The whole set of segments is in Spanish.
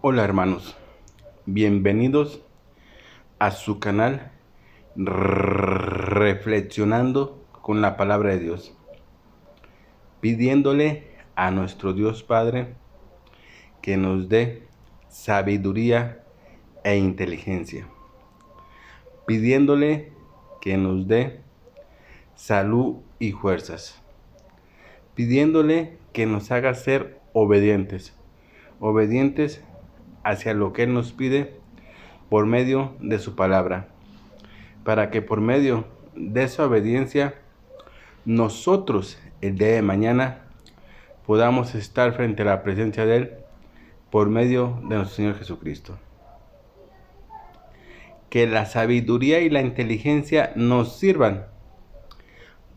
Hola hermanos, bienvenidos a su canal Reflexionando con la Palabra de Dios, pidiéndole a nuestro Dios Padre que nos dé sabiduría e inteligencia, pidiéndole que nos dé salud y fuerzas, pidiéndole que nos haga ser obedientes hacia lo que Él nos pide por medio de su palabra, para que por medio de esa obediencia nosotros el día de mañana podamos estar frente a la presencia de Él por medio de nuestro Señor Jesucristo. Que la sabiduría y la inteligencia nos sirvan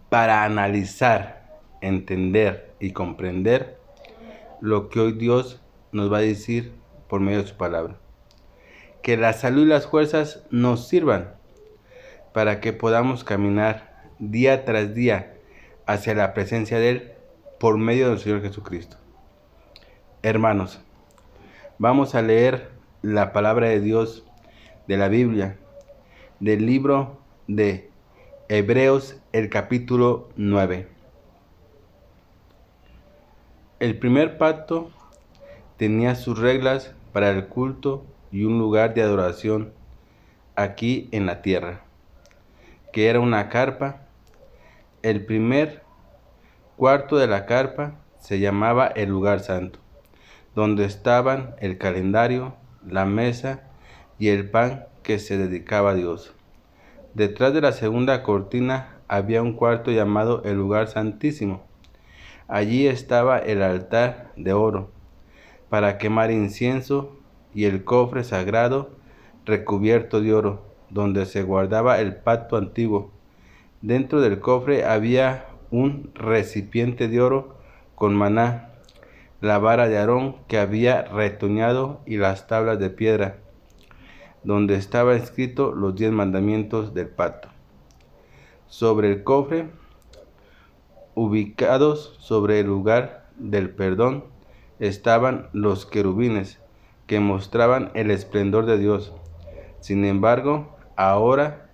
para analizar, entender y comprender lo que hoy Dios nos va a decir por medio de su palabra. Que la salud y las fuerzas nos sirvan para que podamos caminar día tras día hacia la presencia de Él por medio del Señor Jesucristo. Hermanos, vamos a leer la palabra de Dios de la Biblia, del libro de Hebreos, el capítulo 9. El primer pacto tenía sus reglas para el culto y un lugar de adoración aquí en la tierra, que era una carpa. El primer cuarto de la carpa se llamaba el lugar santo, donde estaban el calendario, la mesa y el pan que se dedicaba a Dios. Detrás de la segunda cortina había un cuarto llamado el lugar santísimo. Allí estaba el altar de oro para quemar incienso y el cofre sagrado recubierto de oro, donde se guardaba el pacto antiguo. Dentro del cofre había un recipiente de oro con maná, la vara de Aarón que había retoñado y las tablas de piedra, donde estaban escritos los 10 mandamientos del pacto. Sobre el cofre, ubicados sobre el lugar del perdón, estaban los querubines que mostraban el esplendor de Dios. Sin embargo, ahora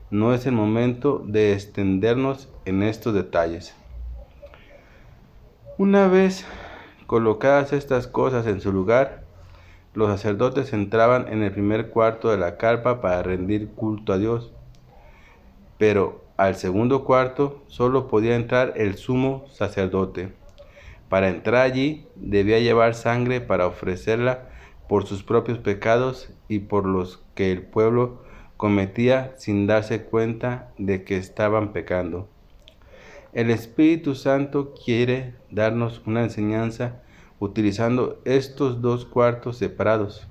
no es el momento de extendernos en estos detalles. Una vez colocadas estas cosas en su lugar, los sacerdotes entraban en el primer cuarto de la carpa para rendir culto a Dios, pero al segundo cuarto solo podía entrar el sumo sacerdote. Para entrar allí debía llevar sangre para ofrecerla por sus propios pecados y por los que el pueblo cometía sin darse cuenta de que estaban pecando. El Espíritu Santo quiere darnos una enseñanza utilizando estos dos cuartos separados.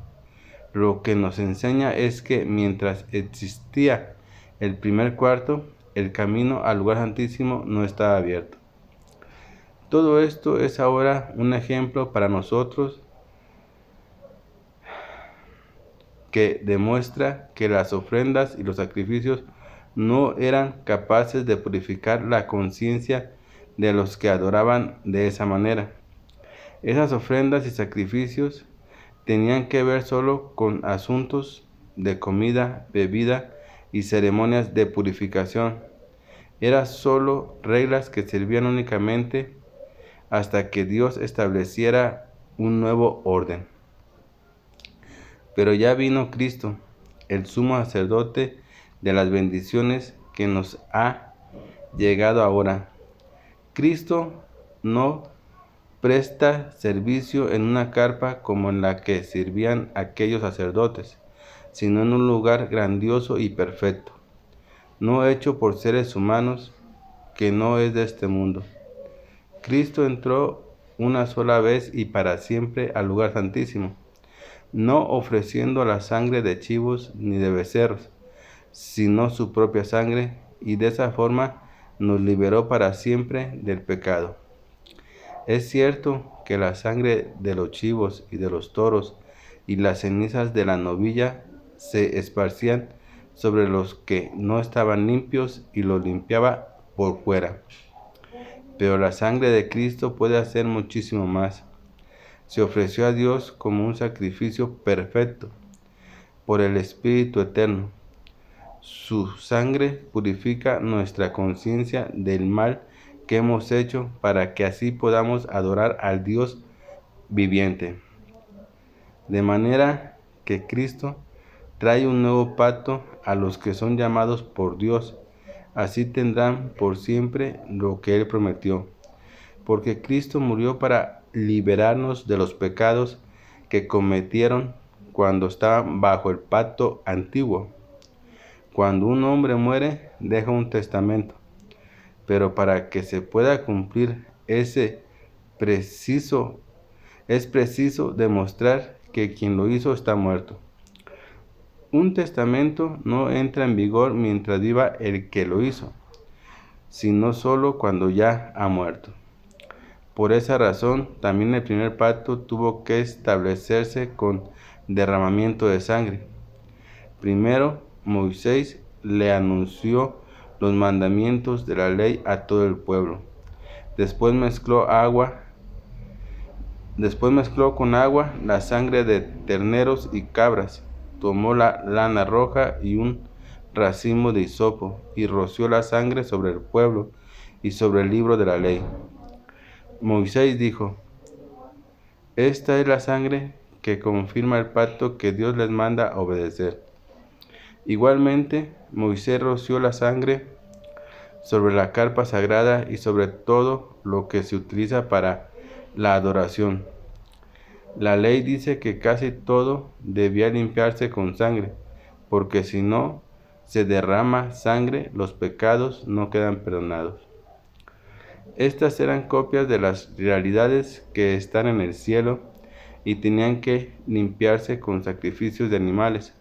Lo que nos enseña es que mientras existía el primer cuarto, el camino al lugar santísimo no estaba abierto. Todo esto es ahora un ejemplo para nosotros que demuestra que las ofrendas y los sacrificios no eran capaces de purificar la conciencia de los que adoraban de esa manera. Esas ofrendas y sacrificios tenían que ver solo con asuntos de comida, bebida y ceremonias de purificación. Eran solo reglas que servían únicamente hasta que Dios estableciera un nuevo orden. Pero ya vino Cristo, el sumo sacerdote de las bendiciones que nos ha llegado ahora. Cristo no presta servicio en una carpa como en la que sirvían aquellos sacerdotes, sino en un lugar grandioso y perfecto, no hecho por seres humanos, que no es de este mundo. Cristo entró una sola vez y para siempre al lugar santísimo, no ofreciendo la sangre de chivos ni de becerros, sino su propia sangre, y de esa forma nos liberó para siempre del pecado. Es cierto que la sangre de los chivos y de los toros y las cenizas de la novilla se esparcían sobre los que no estaban limpios y los limpiaba por fuera. Pero la sangre de Cristo puede hacer muchísimo más. se ofreció a Dios como un sacrificio perfecto por el Espíritu Eterno. Su sangre purifica nuestra conciencia del mal que hemos hecho para que así podamos adorar al Dios viviente. De manera que Cristo trae un nuevo pacto a los que son llamados por Dios. Así tendrán por siempre lo que Él prometió. Porque Cristo murió para liberarnos de los pecados que cometieron cuando estaban bajo el pacto antiguo. Cuando un hombre muere, deja un testamento, pero para que se pueda cumplir es preciso demostrar que quien lo hizo está muerto. Un testamento no entra en vigor mientras viva el que lo hizo, sino solo cuando ya ha muerto. Por esa razón, también el primer pacto tuvo que establecerse con derramamiento de sangre. Primero, Moisés le anunció los mandamientos de la ley a todo el pueblo. Después mezcló con agua la sangre de terneros y cabras. Tomó la lana roja y un racimo de hisopo y roció la sangre sobre el pueblo y sobre el libro de la ley. Moisés dijo: Esta es la sangre que confirma el pacto que Dios les manda a obedecer. Igualmente, Moisés roció la sangre sobre la carpa sagrada y sobre todo lo que se utiliza para la adoración. La ley dice que casi todo debía limpiarse con sangre, porque si no se derrama sangre, los pecados no quedan perdonados. Estas eran copias de las realidades que están en el cielo y tenían que limpiarse con sacrificios de animales.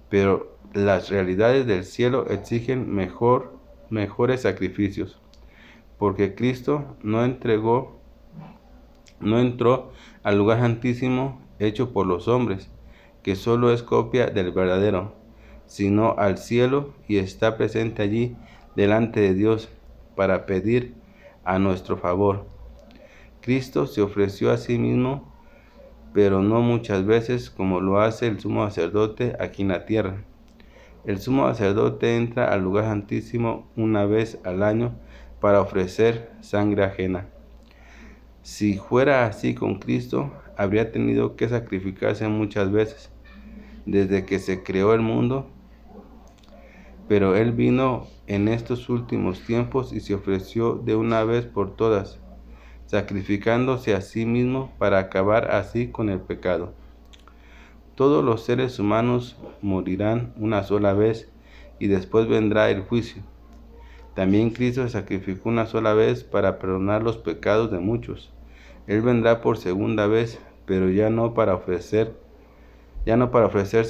Pero las realidades del cielo exigen mejores sacrificios, porque Cristo no entró al lugar santísimo hecho por los hombres, que solo es copia del verdadero, sino al cielo y está presente allí delante de Dios para pedir a nuestro favor. Cristo se ofreció a sí mismo, pero no muchas veces como lo hace el sumo sacerdote aquí en la tierra. El sumo sacerdote entra al lugar santísimo una vez al año para ofrecer sangre ajena. Si fuera así con Cristo, habría tenido que sacrificarse muchas veces, desde que se creó el mundo, pero Él vino en estos últimos tiempos y se ofreció de una vez por todas, sacrificándose a sí mismo para acabar así con el pecado. Todos los seres humanos morirán una sola vez y después vendrá el juicio. También Cristo se sacrificó una sola vez para perdonar los pecados de muchos. Él vendrá por segunda vez, pero ya no para ofrecerse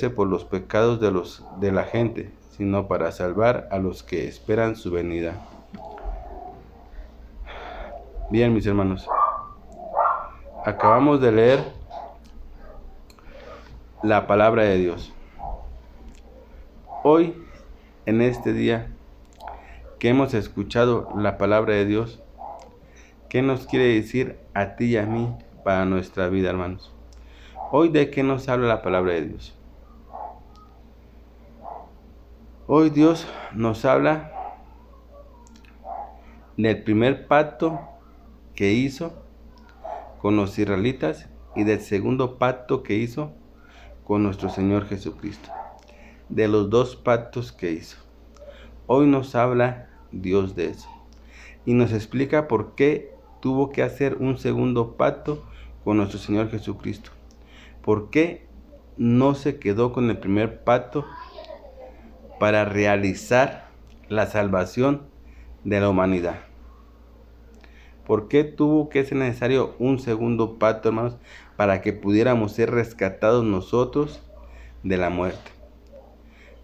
por los pecados de la gente, sino para salvar a los que esperan su venida. Bien, mis hermanos, acabamos de leer la palabra de Dios. Hoy, en este día que hemos escuchado la palabra de Dios, ¿qué nos quiere decir a ti y a mí para nuestra vida, hermanos? Hoy, ¿de qué nos habla la palabra de Dios? Hoy Dios nos habla del primer pacto que hizo con los israelitas y del segundo pacto que hizo con nuestro Señor Jesucristo. De los dos pactos que hizo. Hoy nos habla Dios de eso. Y nos explica por qué tuvo que hacer un segundo pacto con nuestro Señor Jesucristo. ¿Por qué no se quedó con el primer pacto para realizar la salvación de la humanidad? ¿Por qué tuvo que ser necesario un segundo pacto, hermanos, para que pudiéramos ser rescatados nosotros de la muerte?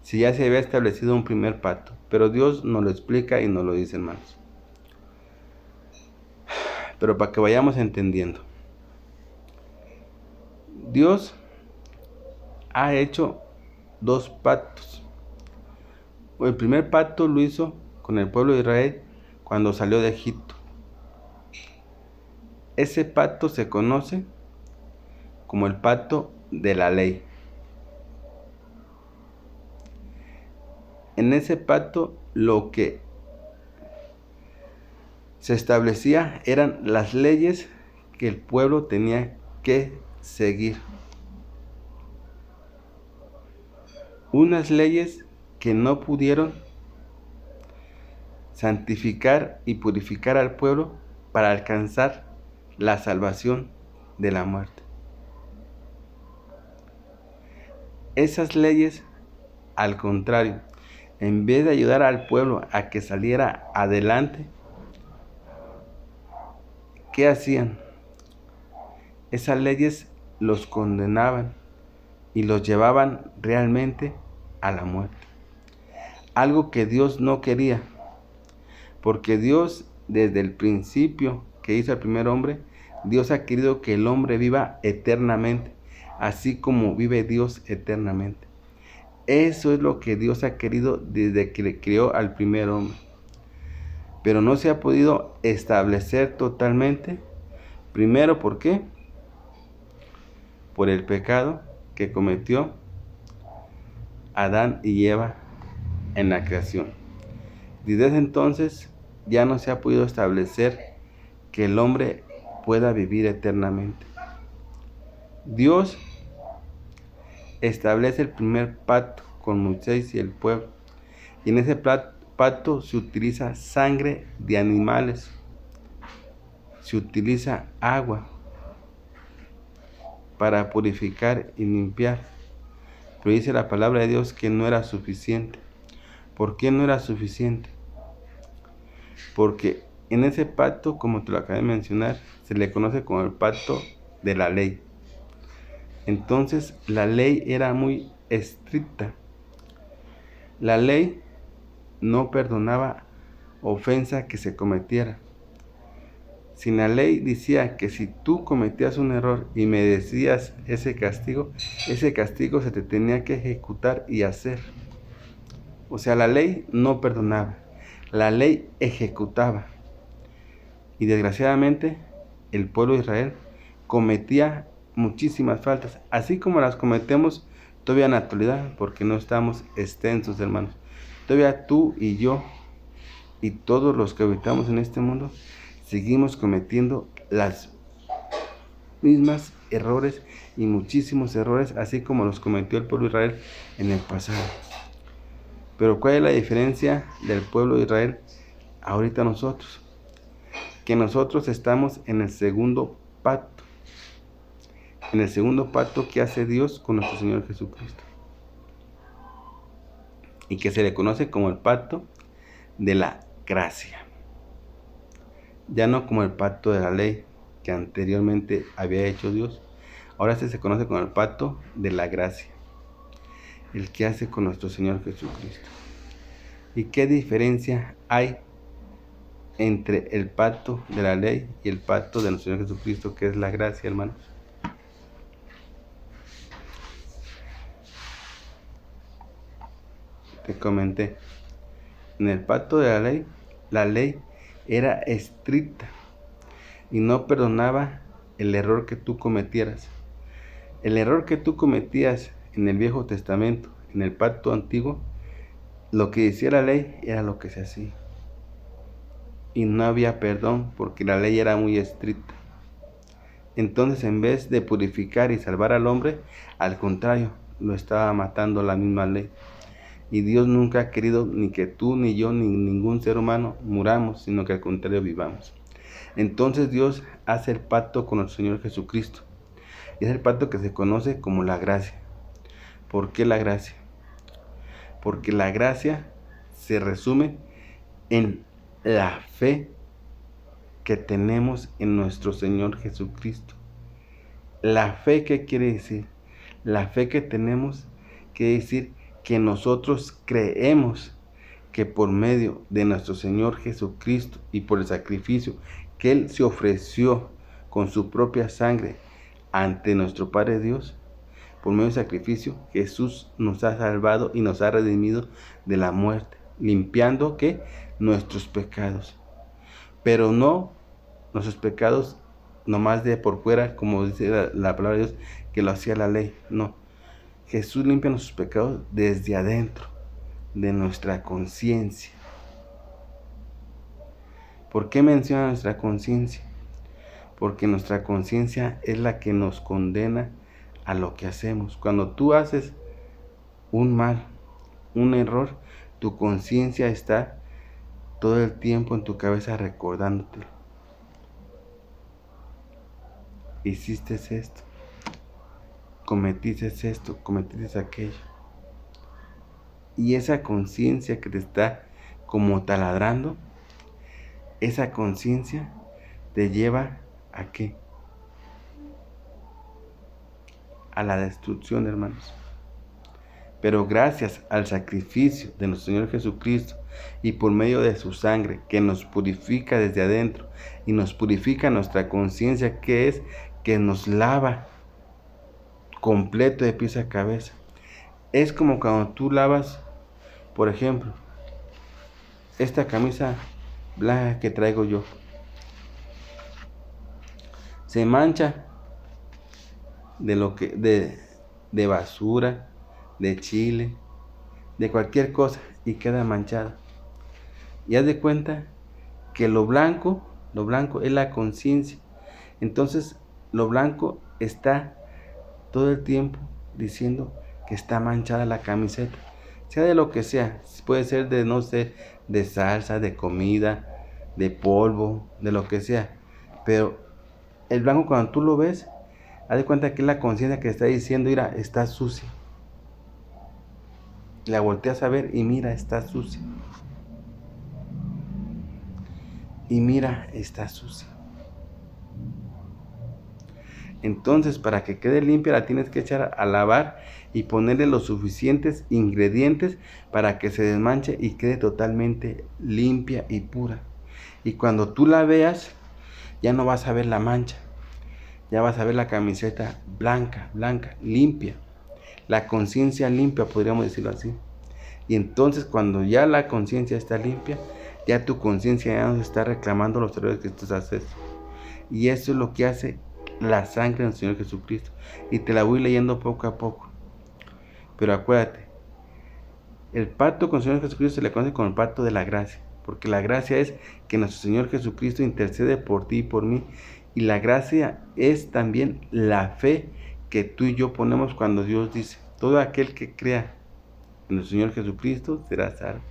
Si ya se había establecido un primer pacto, pero Dios nos lo explica y nos lo dice, hermanos. Pero para que vayamos entendiendo, Dios ha hecho dos pactos. El primer pacto lo hizo con el pueblo de Israel cuando salió de Egipto. Ese pacto se conoce como el pacto de la ley. En ese pacto lo que se establecía eran las leyes que el pueblo tenía que seguir. Unas leyes que no pudieron santificar y purificar al pueblo para alcanzar la salvación de la muerte. Esas leyes, al contrario, en vez de ayudar al pueblo a que saliera adelante, ¿qué hacían? Esas leyes los condenaban y los llevaban realmente a la muerte. Algo que Dios no quería, porque Dios desde el principio que hizo al primer hombre, Dios ha querido que el hombre viva eternamente, así como vive Dios eternamente. Eso es lo que Dios ha querido desde que le creó al primer hombre. Pero no se ha podido establecer totalmente. Primero, ¿por qué? Por el pecado que cometió Adán y Eva en la creación. Desde entonces ya no se ha podido establecer que el hombre pueda vivir eternamente. Dios establece el primer pacto con Moisés y el pueblo. Y en ese pacto se utiliza sangre de animales, se utiliza agua para purificar y limpiar. Pero dice la palabra de Dios que no era suficiente. ¿Por qué no era suficiente? Porque en ese pacto, como te lo acabé de mencionar, se le conoce como el pacto de la ley. Entonces la ley era muy estricta. La ley no perdonaba ofensa que se cometiera. Si la ley decía que si tú cometías un error y me decías ese castigo se te tenía que ejecutar y hacer. O sea, la ley no perdonaba, la ley ejecutaba. Y desgraciadamente el pueblo de Israel cometía muchísimas faltas, así como las cometemos todavía en la actualidad, porque no estamos extensos, hermanos. Todavía tú y yo y todos los que habitamos en este mundo seguimos cometiendo las mismas errores y muchísimos errores, así como los cometió el pueblo de Israel en el pasado. Pero ¿cuál es la diferencia del pueblo de Israel ahorita nosotros? Que nosotros estamos en el segundo pacto. En el segundo pacto que hace Dios con nuestro Señor Jesucristo. Y que se le conoce como el pacto de la gracia. Ya no como el pacto de la ley que anteriormente había hecho Dios. Ahora se conoce como el pacto de la gracia. El que hace con nuestro Señor Jesucristo. ¿Y qué diferencia hay entre el pacto de la ley y el pacto de nuestro Señor Jesucristo, que es la gracia, hermanos? Te comenté, en el pacto de la ley era estricta y no perdonaba el error que tú cometieras. El error que tú cometías en el Viejo Testamento, en el pacto antiguo, lo que decía la ley era lo que se hacía. Y no había perdón porque la ley era muy estricta. Entonces, en vez de purificar y salvar al hombre, al contrario, lo estaba matando la misma ley. Y Dios nunca ha querido ni que tú, ni yo, ni ningún ser humano muramos, sino que al contrario vivamos. Entonces Dios hace el pacto con nuestro Señor Jesucristo. Y es el pacto que se conoce como la gracia. ¿Por qué la gracia? Porque la gracia se resume en la fe que tenemos en nuestro Señor Jesucristo. La fe, ¿qué quiere decir? La fe que tenemos quiere decir que nosotros creemos que por medio de nuestro Señor Jesucristo y por el sacrificio que Él se ofreció con su propia sangre ante nuestro Padre Dios, por medio del sacrificio, Jesús nos ha salvado y nos ha redimido de la muerte, limpiando ¿qué? Nuestros pecados. Pero no nuestros pecados nomás de por fuera, como dice la palabra de Dios, que lo hacía la ley. No, Jesús limpia nuestros pecados desde adentro, de nuestra conciencia. ¿Por qué menciona nuestra conciencia? Porque nuestra conciencia es la que nos condena a lo que hacemos. Cuando tú haces un mal, un error, tu conciencia está todo el tiempo en tu cabeza recordándote. Hiciste esto, cometiste esto, cometiste aquello. Y esa conciencia que te está como taladrando, esa conciencia te lleva ¿a qué? A la destrucción, hermanos. Pero gracias al sacrificio de nuestro Señor Jesucristo y por medio de su sangre que nos purifica desde adentro y nos purifica nuestra conciencia, que es que nos lava completo de pies a cabeza. Es como cuando tú lavas, por ejemplo, esta camisa blanca que traigo yo. Se mancha de basura, de chile, de cualquier cosa y queda manchada. Y haz de cuenta que lo blanco es la conciencia. Entonces, lo blanco está todo el tiempo diciendo que está manchada la camiseta, sea de lo que sea, puede ser de, no sé, de salsa, de comida, de polvo, de lo que sea, pero el blanco cuando tú lo ves, haz de cuenta que es la conciencia que está diciendo, mira, está sucia. La volteas a ver y mira, está sucia. Y mira, está sucia. Entonces, para que quede limpia, la tienes que echar a lavar y ponerle los suficientes ingredientes para que se desmanche y quede totalmente limpia y pura. Y cuando tú la veas, ya no vas a ver la mancha. Ya vas a ver la camiseta blanca, limpia. La conciencia limpia, podríamos decirlo así. Y entonces, cuando ya la conciencia está limpia, ya tu conciencia ya no se está reclamando los errores que tú haces. Y eso es lo que hace la sangre del Señor Jesucristo. Y te la voy leyendo poco a poco. Pero acuérdate, el pacto con el Señor Jesucristo se le conoce como el pacto de la gracia. Porque la gracia es que nuestro Señor Jesucristo intercede por ti y por mí. Y la gracia es también la fe que tú y yo ponemos cuando Dios dice, todo aquel que crea en nuestro Señor Jesucristo será salvo.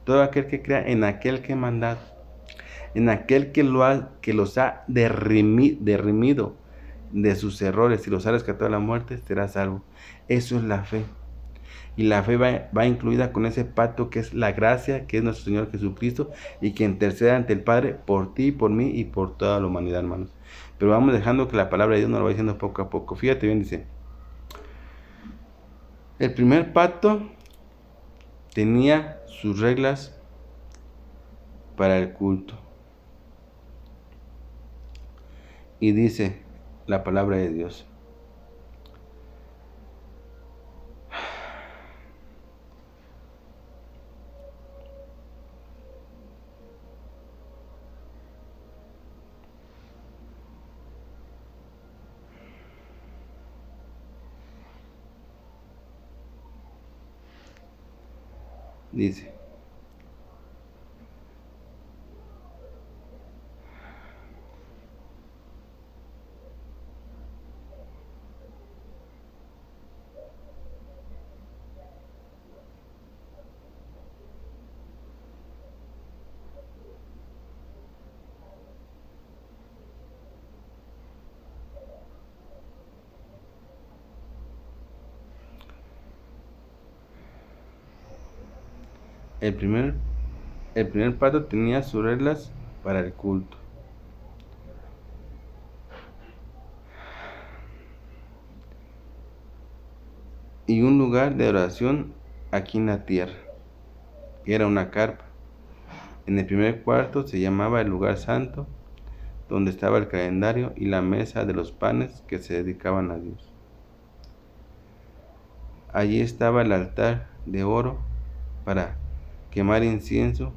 Todo aquel que crea en aquel que he mandado, en aquel que los ha derrimido de sus errores y los ha rescatado de la muerte, será salvo. Eso es la fe. Y la fe va incluida con ese pacto que es la gracia, que es nuestro Señor Jesucristo, y que intercede ante el Padre por ti, por mí y por toda la humanidad, hermanos. Pero vamos dejando que la palabra de Dios nos lo va diciendo poco a poco. Fíjate bien, dice, el primer pacto tenía sus reglas para el culto. Y dice la palabra de Dios, dice, el primer pacto tenía sus reglas para el culto. Y un lugar de oración aquí en la tierra. Era una carpa. En el primer cuarto se llamaba el lugar santo, donde estaba el calendario y la mesa de los panes que se dedicaban a Dios. Allí estaba el altar de oro para quemar incienso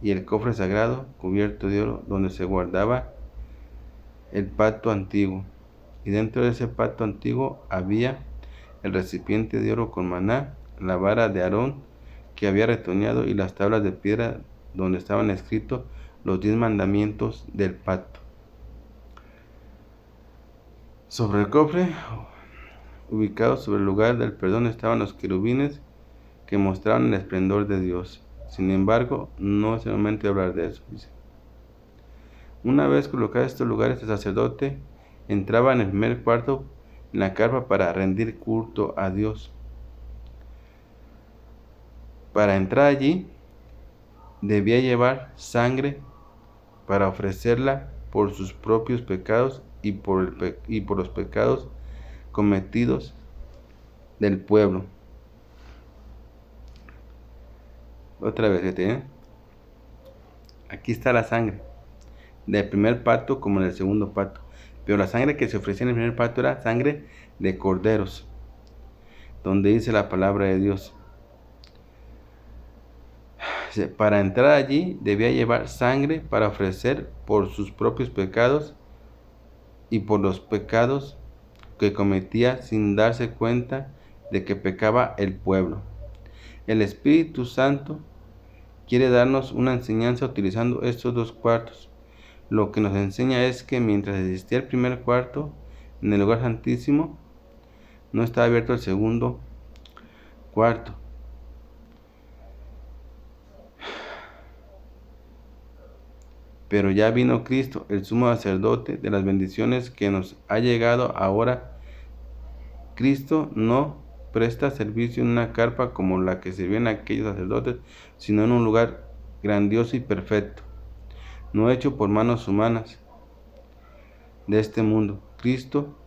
y el cofre sagrado cubierto de oro donde se guardaba el pacto antiguo. Y dentro de ese pacto antiguo había el recipiente de oro con maná, la vara de Aarón que había retoñado y las tablas de piedra donde estaban escritos los 10 mandamientos del pacto. Sobre el cofre, ubicado sobre el lugar del perdón, estaban los querubines que mostraban el esplendor de Dios. Sin embargo, no es el momento de hablar de eso, dice. Una vez colocados estos lugares, el sacerdote entraba en el primer cuarto en la carpa para rendir culto a Dios. Para entrar allí, debía llevar sangre para ofrecerla por sus propios pecados y por los pecados cometidos del pueblo. Otra vez, aquí está la sangre del primer pacto como en el segundo pacto, pero la sangre que se ofrecía en el primer pacto era sangre de corderos, donde dice la palabra de Dios. Para entrar allí debía llevar sangre para ofrecer por sus propios pecados y por los pecados que cometía sin darse cuenta de que pecaba el pueblo. El Espíritu Santo quiere darnos una enseñanza utilizando estos dos cuartos. Lo que nos enseña es que mientras existía el primer cuarto en el lugar santísimo, no estaba abierto el segundo cuarto. Pero ya vino Cristo, el sumo sacerdote de las bendiciones que nos ha llegado ahora. Cristo no presta servicio en una carpa como la que servían aquellos sacerdotes, sino en un lugar grandioso y perfecto, no hecho por manos humanas de este mundo. Cristo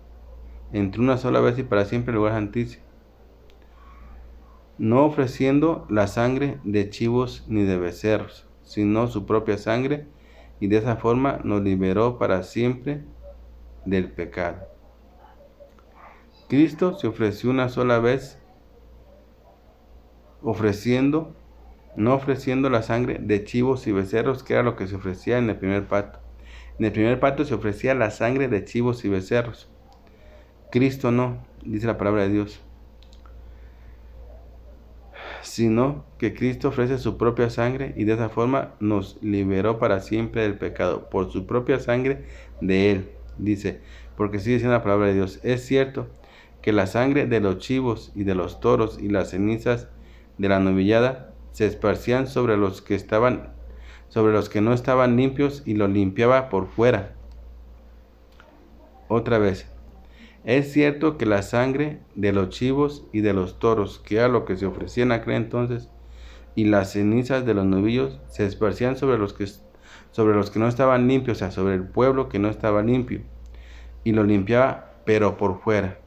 entró una sola vez y para siempre al lugar santísimo, no ofreciendo la sangre de chivos ni de becerros, sino su propia sangre, y de esa forma nos liberó para siempre del pecado. Cristo se ofreció una sola vez, no ofreciendo la sangre de chivos y becerros, que era lo que se ofrecía en el primer pacto. En el primer pacto se ofrecía la sangre de chivos y becerros. Cristo no, dice la palabra de Dios, sino que Cristo ofrece su propia sangre y de esa forma nos liberó para siempre del pecado, por su propia sangre de Él, dice, porque sigue diciendo la palabra de Dios. Es cierto que la sangre de los chivos y de los toros y las cenizas de la novillada se esparcían sobre los que no estaban limpios y los limpiaba por fuera. Otra vez. Es cierto que la sangre de los chivos y de los toros, que era lo que se ofrecía en aquel entonces, y las cenizas de los novillos se esparcían sobre los que no estaban limpios, o sea, sobre el pueblo que no estaba limpio, y lo limpiaba, pero por fuera.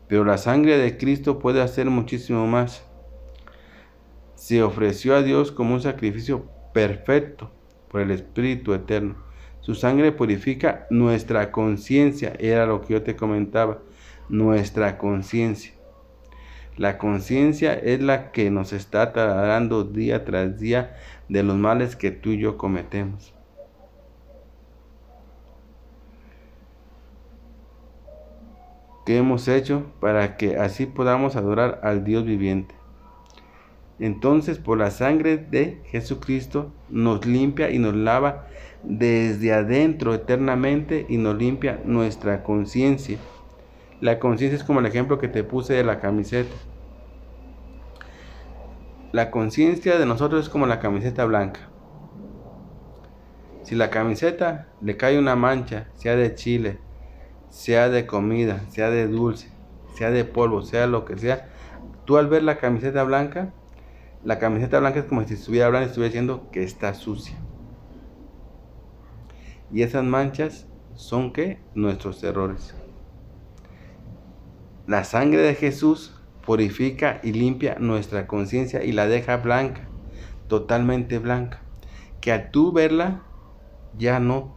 Pero la sangre de Cristo puede hacer muchísimo más. Se ofreció a Dios como un sacrificio perfecto por el Espíritu Eterno. Su sangre purifica nuestra conciencia, era lo que yo te comentaba, nuestra conciencia. La conciencia es la que nos está tratando día tras día de los males que tú y yo cometemos. ¿Qué hemos hecho para que así podamos adorar al Dios viviente? Entonces, por la sangre de Jesucristo nos limpia y nos lava desde adentro eternamente y nos limpia nuestra conciencia. La conciencia es como el ejemplo que te puse de la camiseta. La conciencia de nosotros es como la camiseta blanca. Si la camiseta le cae una mancha, sea de chile, sea de comida, sea de dulce, sea de polvo, sea lo que sea, tú al ver la camiseta blanca es como si estuviera hablando y estuviera diciendo que está sucia. Y esas manchas son ¿qué? Nuestros errores. La sangre de Jesús purifica y limpia nuestra conciencia y la deja blanca, totalmente blanca. Que al tú verla, ya no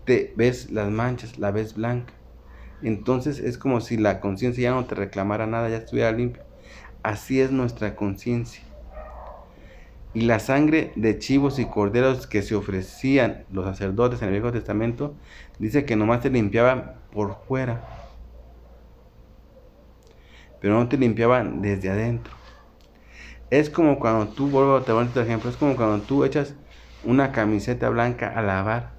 te ves las manchas, la ves blanca. Entonces es como si la conciencia ya no te reclamara nada, ya estuviera limpia. Así es nuestra conciencia. Y la sangre de chivos y corderos que se ofrecían los sacerdotes en el Viejo Testamento, dice que nomás te limpiaban por fuera, pero no te limpiaban desde adentro. Es como cuando tú, te voy a dar otro ejemplo, es como cuando tú echas una camiseta blanca a lavar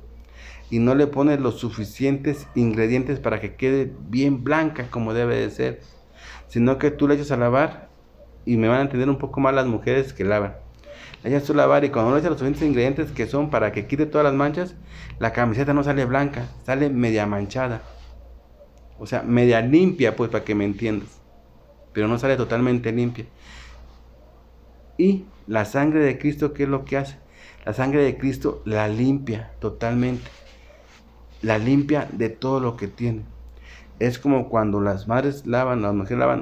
y no le pones los suficientes ingredientes para que quede bien blanca como debe de ser, sino que tú le echas a lavar, y me van a entender un poco más las mujeres que lavan. Le echas tú a lavar y cuando no le echas los suficientes ingredientes que son para que quite todas las manchas, la camiseta no sale blanca, sale media manchada. O sea, media limpia, pues, para que me entiendas, pero no sale totalmente limpia. Y la sangre de Cristo, ¿qué es lo que hace? La sangre de Cristo la limpia totalmente, la limpia de todo lo que tiene. Es como cuando las mujeres lavan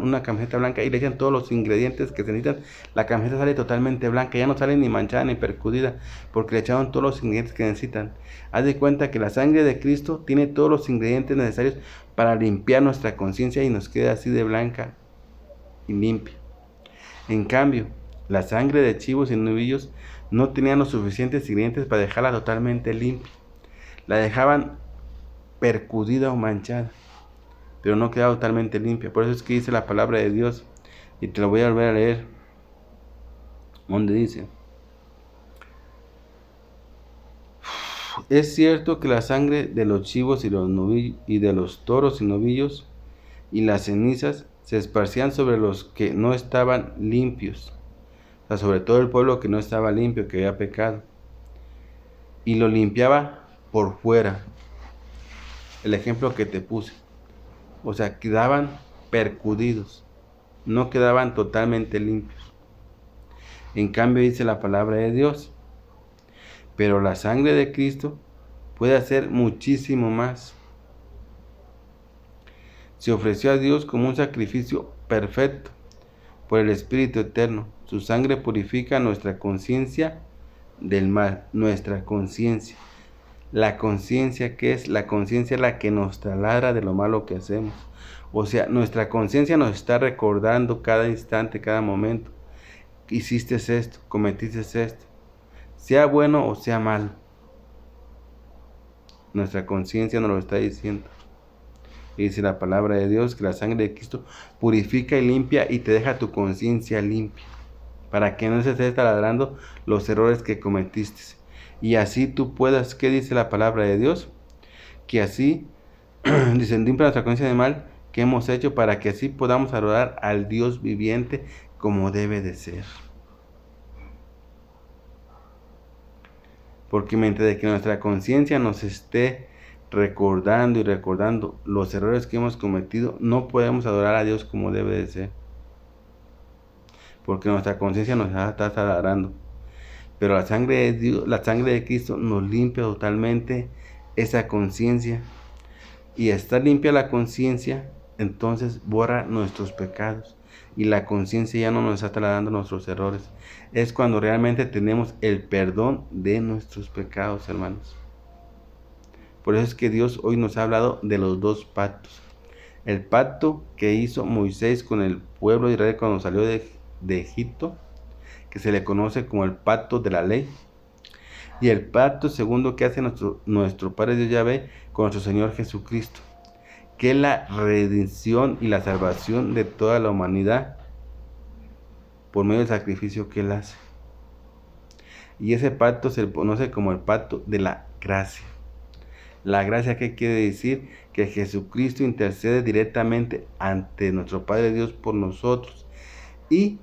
una camiseta blanca y le echan todos los ingredientes que se necesitan. La camiseta sale totalmente blanca, ya no sale ni manchada ni percudida, porque le echaron todos los ingredientes que necesitan. Haz de cuenta que la sangre de Cristo tiene todos los ingredientes necesarios para limpiar nuestra conciencia y nos queda así de blanca y limpia. En cambio, la sangre de chivos y novillos no tenían los suficientes ingredientes para dejarla totalmente limpia. La dejaban percudida o manchada, pero no quedaba totalmente limpia. Por eso es que dice la palabra de Dios, y te lo voy a volver a leer, donde dice: es cierto que la sangre de los chivos y de los toros y novillos y las cenizas se esparcían sobre los que no estaban limpios, o sea, sobre todo el pueblo que no estaba limpio, que había pecado, y lo limpiaba por fuera. El ejemplo que te puse, o sea, quedaban percudidos, no quedaban totalmente limpios. En cambio dice la palabra de Dios: pero la sangre de Cristo puede hacer muchísimo más. Se ofreció a Dios como un sacrificio perfecto por el Espíritu Eterno. Su sangre purifica nuestra conciencia del mal, nuestra conciencia. La conciencia, ¿qué es? La conciencia es la que nos taladra de lo malo que hacemos. O sea, nuestra conciencia nos está recordando cada instante, cada momento: hiciste esto, cometiste esto, sea bueno o sea malo. Nuestra conciencia nos lo está diciendo. Y dice la palabra de Dios que la sangre de Cristo purifica y limpia y te deja tu conciencia limpia, para que no se esté taladrando los errores que cometiste. Y así tú puedas, ¿qué dice la palabra de Dios? Que así, dice, limpia nuestra conciencia de mal que hemos hecho, para que así podamos adorar al Dios viviente como debe de ser. Porque mientras de que nuestra conciencia nos esté recordando y recordando los errores que hemos cometido, no podemos adorar a Dios como debe de ser, porque nuestra conciencia nos está taladrando. Pero la sangre de Dios, la sangre de Cristo nos limpia totalmente esa conciencia, y está limpia la conciencia, entonces borra nuestros pecados y la conciencia ya no nos está taladrando nuestros errores. Es cuando realmente tenemos el perdón de nuestros pecados, hermanos. Por eso es que Dios hoy nos ha hablado de los dos pactos. El pacto que hizo Moisés con el pueblo de Israel cuando salió de Egipto, que se le conoce como el pacto de la ley. Y el pacto segundo que hace nuestro Padre Dios Yahvé con nuestro Señor Jesucristo, que es la redención y la salvación de toda la humanidad por medio del sacrificio que Él hace. Y ese pacto se le conoce como el pacto de la gracia. La gracia, ¿qué quiere decir? Que Jesucristo intercede directamente ante nuestro Padre Dios por nosotros. Y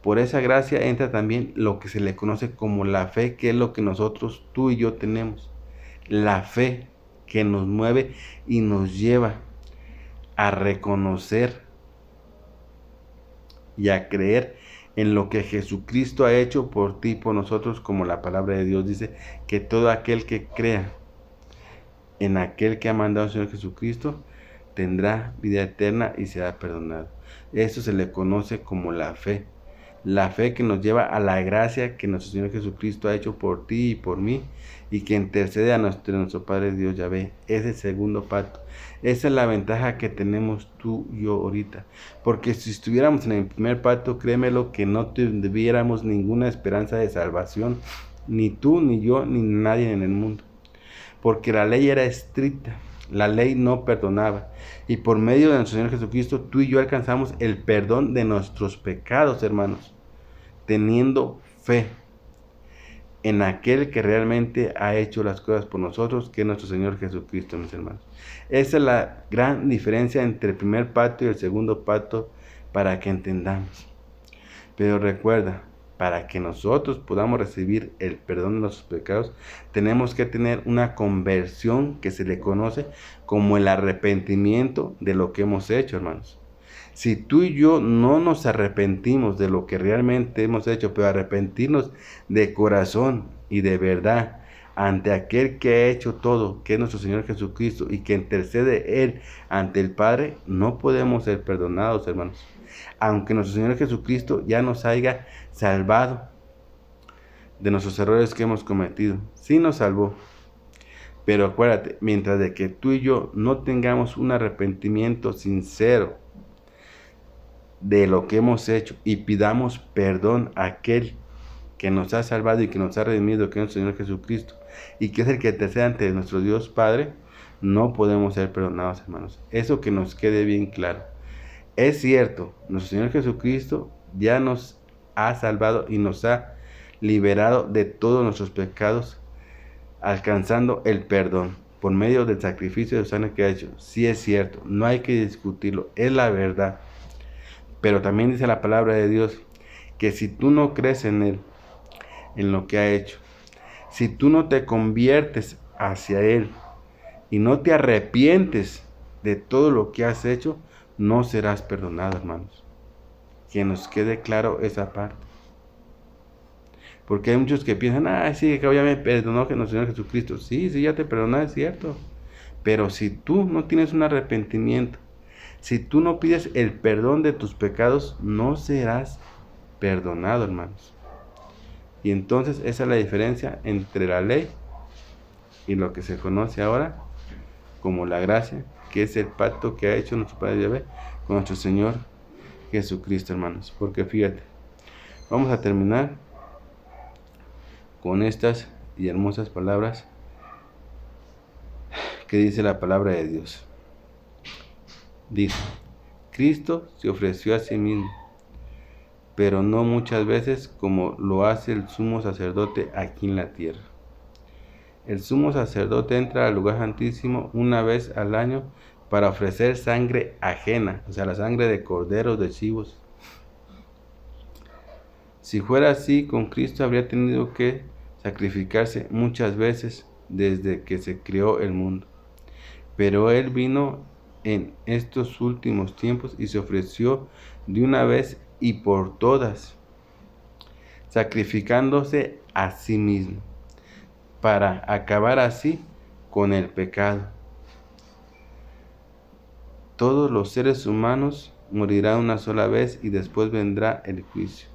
por esa gracia entra también lo que se le conoce como la fe, que es lo que nosotros, tú y yo tenemos. La fe que nos mueve y nos lleva a reconocer y a creer en lo que Jesucristo ha hecho por ti y por nosotros, como la palabra de Dios dice, que todo aquel que crea en aquel que ha mandado al Señor Jesucristo tendrá vida eterna y será perdonado. Esto se le conoce como la fe. La fe que nos lleva a la gracia que nuestro Señor Jesucristo ha hecho por ti y por mí, y que intercede a nuestro Padre Dios Yahvé. Es el segundo pacto. Esa es la ventaja que tenemos tú y yo ahorita. Porque si estuviéramos en el primer pacto, créemelo que no tuviéramos ninguna esperanza de salvación, ni tú, ni yo, ni nadie en el mundo. Porque la ley era estricta, la ley no perdonaba. Y por medio de nuestro Señor Jesucristo, tú y yo alcanzamos el perdón de nuestros pecados, hermanos, teniendo fe en aquel que realmente ha hecho las cosas por nosotros, que es nuestro Señor Jesucristo, mis hermanos. Esa es la gran diferencia entre el primer pacto y el segundo pacto, para que entendamos. Pero recuerda, para que nosotros podamos recibir el perdón de nuestros pecados, tenemos que tener una conversión que se le conoce como el arrepentimiento de lo que hemos hecho, hermanos. Si tú y yo no nos arrepentimos de lo que realmente hemos hecho, pero arrepentirnos de corazón y de verdad ante aquel que ha hecho todo, que es nuestro Señor Jesucristo, y que intercede Él ante el Padre, no podemos ser perdonados, hermanos. Aunque nuestro Señor Jesucristo ya nos haya salvado de nuestros errores que hemos cometido. Sí nos salvó. Pero acuérdate, mientras de que tú y yo no tengamos un arrepentimiento sincero de lo que hemos hecho y pidamos perdón a aquel que nos ha salvado y que nos ha redimido, que es nuestro Señor Jesucristo, y que es el que intercede ante nuestro Dios Padre, no podemos ser perdonados, hermanos. Eso que nos quede bien claro. Es cierto, nuestro Señor Jesucristo ya nos ha salvado y nos ha liberado de todos nuestros pecados, alcanzando el perdón por medio del sacrificio de su sangre que ha hecho. Sí es cierto, no hay que discutirlo, es la verdad. Pero también dice la palabra de Dios que si tú no crees en Él, en lo que ha hecho, si tú no te conviertes hacia Él y no te arrepientes de todo lo que has hecho, no serás perdonado, hermanos. Que nos quede claro esa parte. Porque hay muchos que piensan, sí, que ya me perdonó que nuestro Señor Jesucristo. Sí, ya te perdonó, es cierto. Pero si tú no tienes un arrepentimiento, si tú no pides el perdón de tus pecados, no serás perdonado, hermanos. Y entonces esa es la diferencia entre la ley y lo que se conoce ahora como la gracia, que es el pacto que ha hecho nuestro Padre Yahvé con nuestro Señor Jesucristo, hermanos. Porque fíjate, vamos a terminar con estas y hermosas palabras que dice la palabra de Dios. Dice, Cristo se ofreció a sí mismo, pero no muchas veces como lo hace el sumo sacerdote aquí en la tierra. El sumo sacerdote entra al lugar santísimo una vez al año para ofrecer sangre ajena, o sea, la sangre de corderos, de chivos. Si fuera así, con Cristo habría tenido que sacrificarse muchas veces desde que se creó el mundo. Pero Él vino en estos últimos tiempos y se ofreció de una vez y por todas, sacrificándose a sí mismo, para acabar así con el pecado. Todos los seres humanos morirán una sola vez y después vendrá el juicio.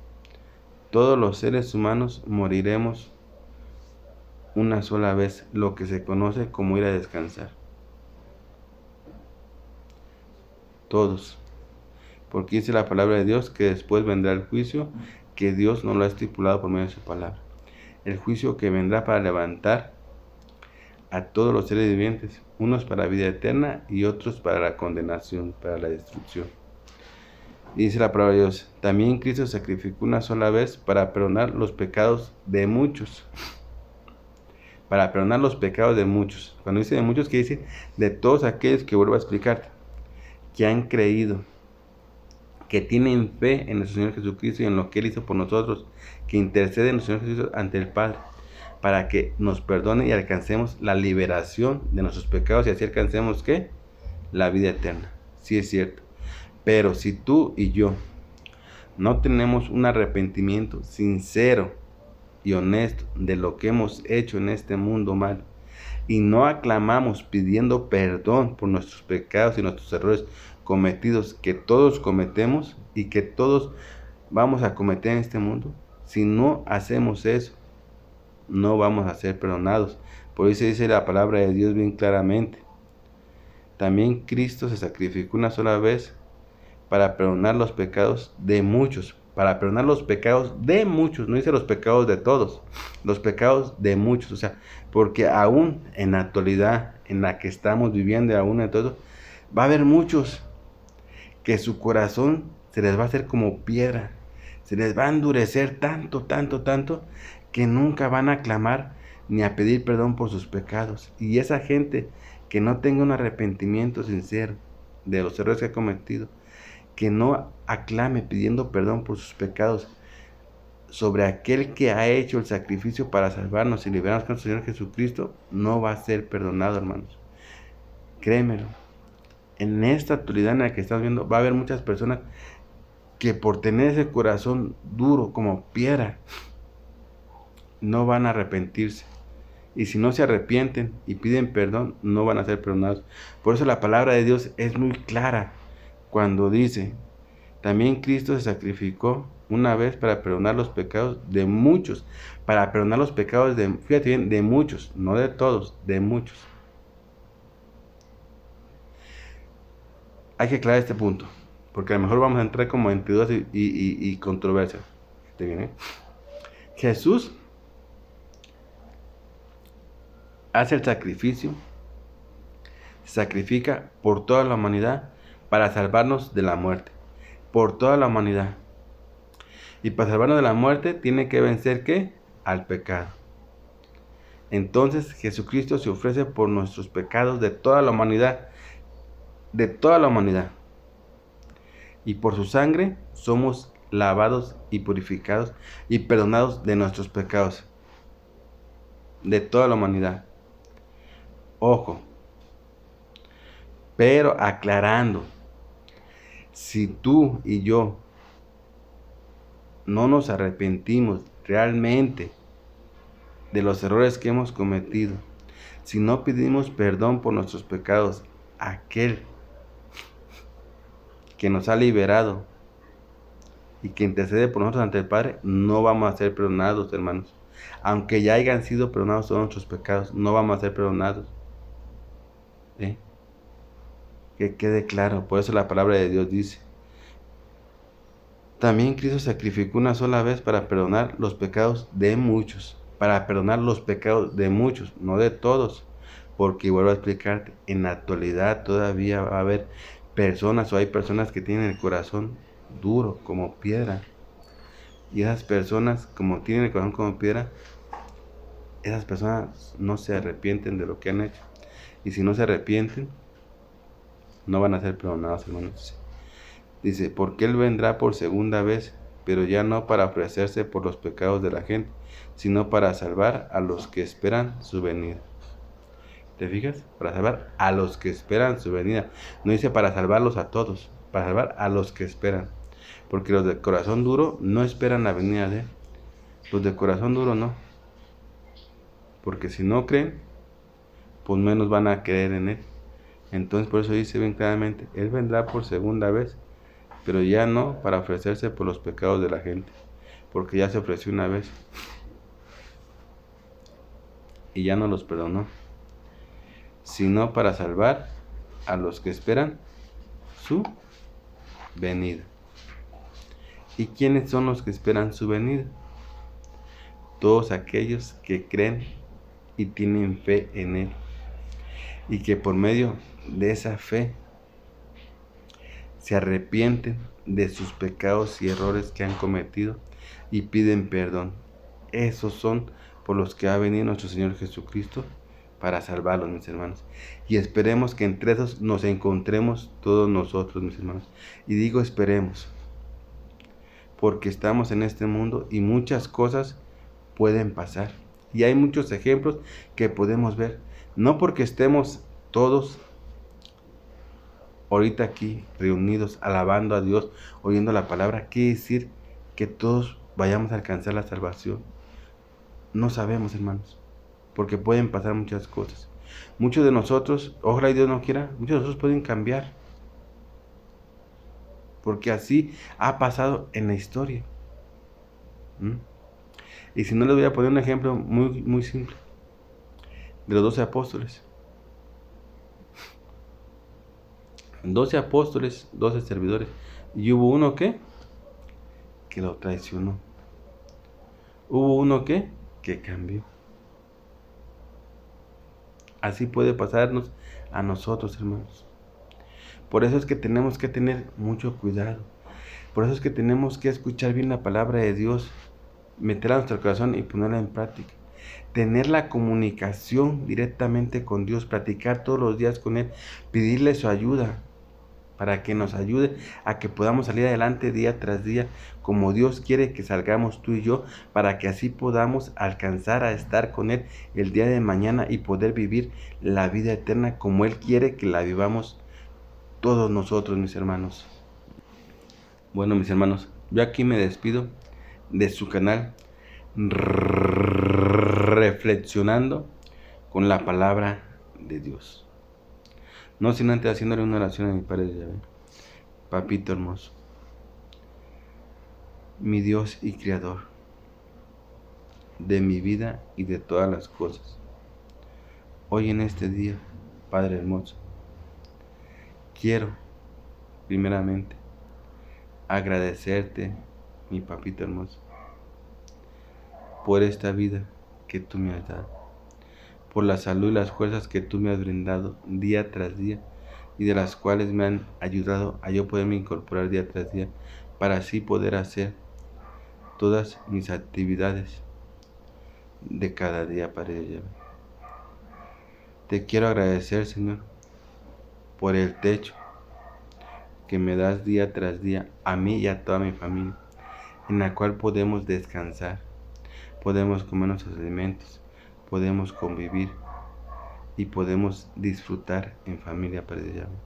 Todos los seres humanos moriremos una sola vez, lo que se conoce como ir a descansar. Todos. Porque dice la palabra de Dios que después vendrá el juicio, que Dios no lo ha estipulado por medio de su palabra. El juicio que vendrá para levantar a todos los seres vivientes, unos para vida eterna y otros para la condenación, para la destrucción. Y dice la palabra de Dios, también Cristo sacrificó una sola vez para perdonar los pecados de muchos. Para perdonar los pecados de muchos. Cuando dice de muchos, quiere decir de todos aquellos que vuelvo a explicarte, que han creído, que tienen fe en nuestro Señor Jesucristo y en lo que Él hizo por nosotros, que intercede en nuestro Señor Jesucristo ante el Padre, para que nos perdone y alcancemos la liberación de nuestros pecados y así alcancemos, ¿qué? La vida eterna. Sí es cierto. Pero si tú y yo no tenemos un arrepentimiento sincero y honesto de lo que hemos hecho en este mundo mal, y no aclamamos pidiendo perdón por nuestros pecados y nuestros errores cometidos, que todos cometemos y que todos vamos a cometer en este mundo. Si no hacemos eso, no vamos a ser perdonados. Por eso dice la palabra de Dios bien claramente. También Cristo se sacrificó una sola vez para perdonar los pecados de muchos. Para perdonar los pecados de muchos. No dice los pecados de todos. Los pecados de muchos. O sea, porque aún en la actualidad en la que estamos viviendo, aún en todo, va a haber muchos que su corazón se les va a hacer como piedra. Se les va a endurecer tanto, tanto, tanto, que nunca van a clamar ni a pedir perdón por sus pecados. Y esa gente que no tenga un arrepentimiento sincero de los errores que ha cometido, que no aclame pidiendo perdón por sus pecados sobre aquel que ha hecho el sacrificio para salvarnos y liberarnos con el Señor Jesucristo, no va a ser perdonado, hermanos. Créemelo. En esta actualidad en la que estamos viendo, va a haber muchas personas que por tener ese corazón duro como piedra, no van a arrepentirse. Y si no se arrepienten y piden perdón, no van a ser perdonados. Por eso la palabra de Dios es muy clara cuando dice, también Cristo se sacrificó una vez para perdonar los pecados de muchos. Para perdonar los pecados de, fíjate bien, de muchos, no de todos, de muchos. Hay que aclarar este punto, porque a lo mejor vamos a entrar como en dudas y controversias. ¿Te viene? Jesús hace el sacrificio, se sacrifica por toda la humanidad para salvarnos de la muerte, por toda la humanidad. Y para salvarnos de la muerte tiene que vencer ¿qué? Al pecado. Entonces Jesucristo se ofrece por nuestros pecados de toda la humanidad, de toda la humanidad. Y por su sangre somos lavados y purificados y perdonados de nuestros pecados, de toda la humanidad. Ojo, pero aclarando, si tú y yo no nos arrepentimos realmente de los errores que hemos cometido, si no pedimos perdón por nuestros pecados a aquel que nos ha liberado y que intercede por nosotros ante el Padre, no vamos a ser perdonados, hermanos. Aunque ya hayan sido perdonados todos nuestros pecados, no vamos a ser perdonados. Que quede claro, por eso la palabra de Dios dice, también Cristo sacrificó una sola vez para perdonar los pecados de muchos, para perdonar los pecados de muchos, no de todos, porque vuelvo a explicarte, en la actualidad todavía va a haber personas o hay personas que tienen el corazón duro como piedra, y esas personas como tienen el corazón como piedra, esas personas no se arrepienten de lo que han hecho, y si no se arrepienten, no van a ser perdonados, hermanos. Dice, porque Él vendrá por segunda vez, pero ya no para ofrecerse por los pecados de la gente, sino para salvar a los que esperan su venida. ¿Te fijas? Para salvar a los que esperan su venida. No dice para salvarlos a todos, para salvar a los que esperan. Porque los de corazón duro no esperan la venida de Él. Los de corazón duro no. Porque si no creen, pues menos van a creer en Él. Entonces por eso dice bien claramente, Él vendrá por segunda vez, pero ya no para ofrecerse por los pecados de la gente, porque ya se ofreció una vez y ya no los perdonó, sino para salvar a los que esperan su venida. ¿Y quiénes son los que esperan su venida? Todos aquellos que creen y tienen fe en Él, y que por medio de esa fe se arrepienten de sus pecados y errores que han cometido y piden perdón. Esos son por los que ha venido nuestro Señor Jesucristo para salvarlos, mis hermanos. Y esperemos que entre esos nos encontremos todos nosotros, mis hermanos. Y digo esperemos, porque estamos en este mundo y muchas cosas pueden pasar. Y hay muchos ejemplos que podemos ver. No porque estemos todos ahorita aquí reunidos, alabando a Dios, oyendo la palabra, quiere decir que todos vayamos a alcanzar la salvación. No sabemos, hermanos, porque pueden pasar muchas cosas. Muchos de nosotros, ojalá y Dios no quiera, muchos de nosotros pueden cambiar. porque así ha pasado en la historia. Y si no, les voy a poner un ejemplo muy, muy simple, de los 12 apóstoles. 12 apóstoles, 12 servidores, y hubo uno que lo traicionó. Hubo uno que cambió. Así puede pasarnos a nosotros, hermanos. Por eso es que tenemos que tener mucho cuidado. Por eso es que tenemos que escuchar bien la palabra de Dios, meterla a nuestro corazón y ponerla en práctica. Tener la comunicación directamente con Dios, platicar todos los días con Él, pedirle su ayuda para que nos ayude a que podamos salir adelante día tras día como Dios quiere que salgamos tú y yo, para que así podamos alcanzar a estar con Él el día de mañana y poder vivir la vida eterna como Él quiere que la vivamos todos nosotros, mis hermanos. Bueno, mis hermanos, yo aquí me despido de su canal Reflexionando con la palabra de Dios. No sin antes haciéndole una oración a mi Padre de Yahvé. Papito hermoso, mi Dios y Creador de mi vida y de todas las cosas. Hoy en este día, Padre hermoso, quiero primeramente agradecerte, mi papito hermoso, por esta vida que tú me has dado, por la salud y las fuerzas que tú me has brindado día tras día y de las cuales me han ayudado a yo poderme incorporar día tras día para así poder hacer todas mis actividades de cada día, Padre de Yahvé. Te quiero agradecer, Señor, por el techo que me das día tras día a mí y a toda mi familia, en la cual podemos descansar, podemos comer nuestros alimentos, podemos convivir y podemos disfrutar en familia, Padre de Yahvé.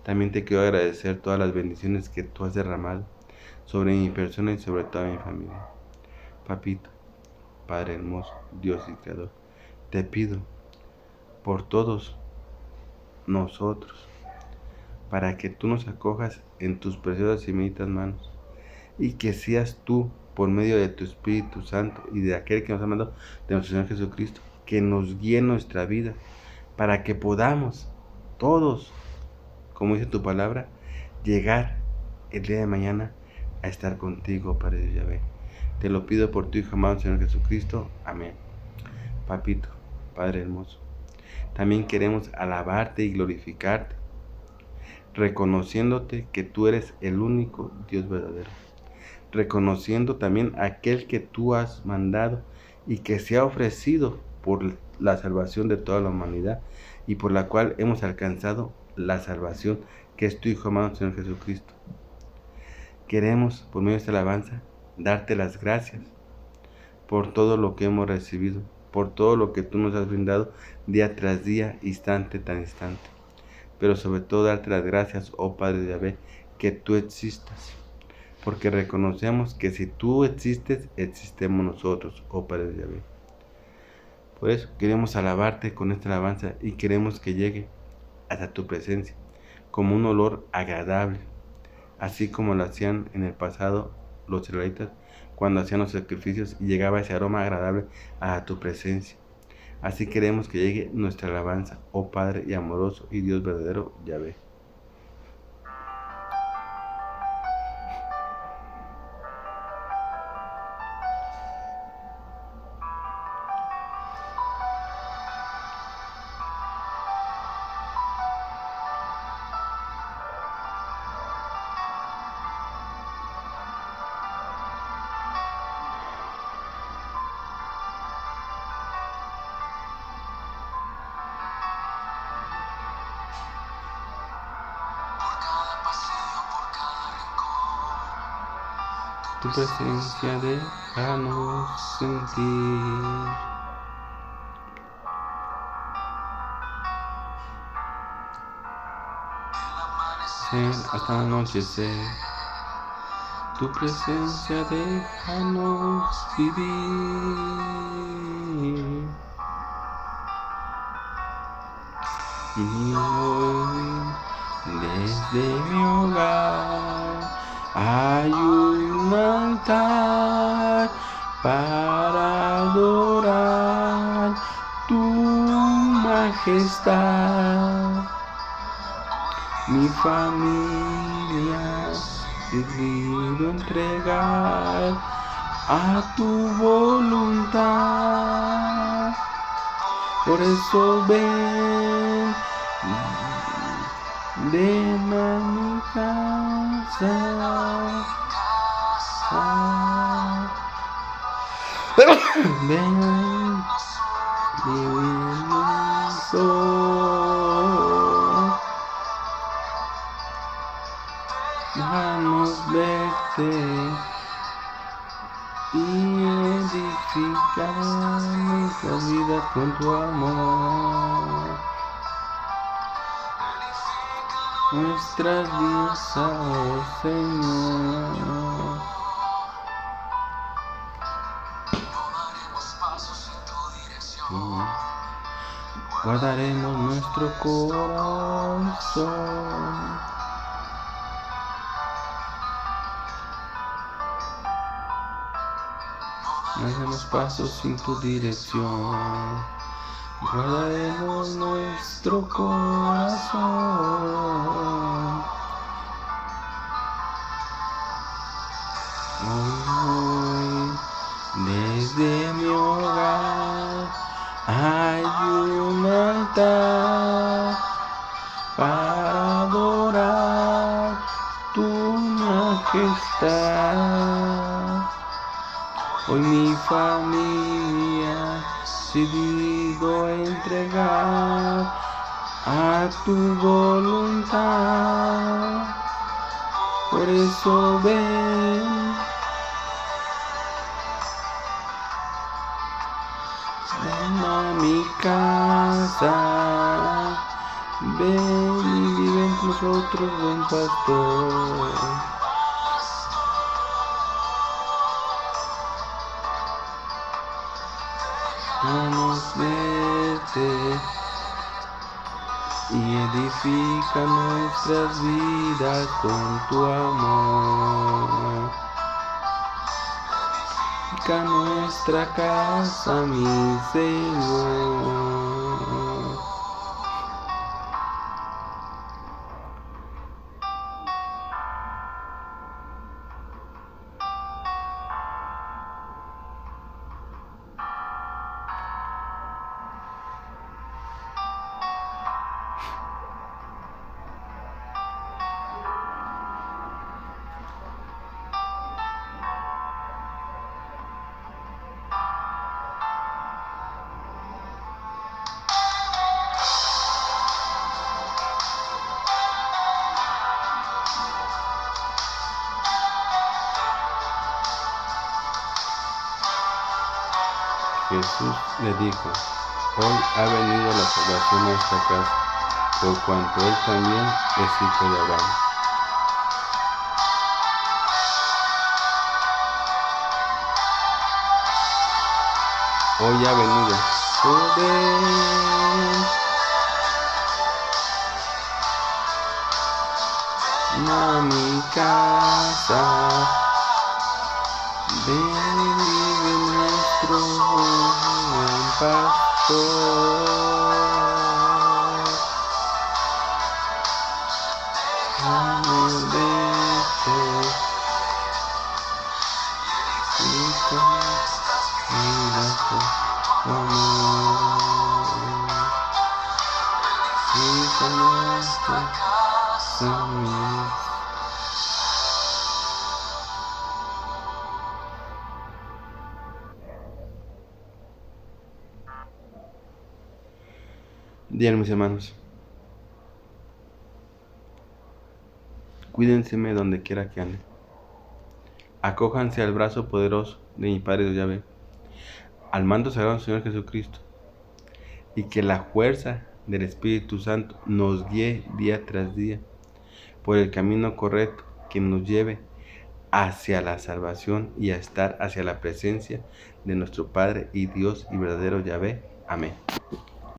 También te quiero agradecer todas las bendiciones que tú has derramado sobre mi persona y sobre toda mi familia. Papito, Padre hermoso, Dios y Creador, te pido por todos nosotros, para que tú nos acojas en tus preciosas y benditas manos, y que seas tú, por medio de tu Espíritu Santo y de aquel que nos ha mandado, de nuestro Señor Jesucristo, que nos guíe nuestra vida, para que podamos todos, como dice tu palabra, llegar el día de mañana a estar contigo, Padre de Yahvé. Te lo pido por tu Hijo amado, Señor Jesucristo. Amén. Papito, Padre hermoso, también queremos alabarte y glorificarte, reconociéndote que tú eres el único Dios verdadero, reconociendo también aquel que tú has mandado y que se ha ofrecido por la salvación de toda la humanidad y por la cual hemos alcanzado la salvación, que es tu Hijo amado, Señor Jesucristo. Queremos, por medio de esta alabanza, darte las gracias por todo lo que hemos recibido, por todo lo que tú nos has brindado día tras día, instante tras instante. Pero sobre todo darte las gracias, oh Padre de Yahvé, que tú existas, porque reconocemos que si tú existes, existemos nosotros, oh Padre de Yahvé. Por eso queremos alabarte con esta alabanza y queremos que llegue hasta tu presencia como un olor agradable, así como lo hacían en el pasado los israelitas cuando hacían los sacrificios y llegaba ese aroma agradable a tu presencia. Así queremos que llegue nuestra alabanza, oh Padre y amoroso y Dios verdadero, Yahvé. Tu presencia déjanos sentir. Hasta anochecer, tu presencia déjanos vivir. Y hoy Desde mi hogar hay un altar para adorar tu majestad. Mi familia decido entregar a tu voluntad. Por eso ven a mi casa. Ven, déjanos verte y edificar nuestra vida con tu amor. Nuestras vidas, oh Señor. Guardaremos nuestro corazón. No haremos pasos sin tu dirección. Guardaremos nuestro corazón. Hoy, desde mi hogar hay un altar para adorar tu majestad. Hoy mi familia decido entregar a tu voluntad. Por eso ven a mi casa, ven y vive entre nosotros, buen pastor. Vamos verte y edifica nuestras vidas con tu amor. Edifica nuestra casa, mi Señor. Jesús le dijo: hoy ha venido la salvación a esta casa, por cuanto él también es hijo de Abraham. Hoy ha venido. Ven a mi casa, ven y vive nuestro buen pastor. Vamos verte y con mi brazo amor y con nuestro Señor. Bien, mis hermanos, cuídenseme donde quiera que anden. Acójanse al brazo poderoso de mi Padre Dios Yahvé, al mando sagrado del Señor Jesucristo, y que la fuerza del Espíritu Santo nos guíe día tras día por el camino correcto que nos lleve hacia la salvación y a estar hacia la presencia de nuestro Padre y Dios y verdadero Yahvé. Amén.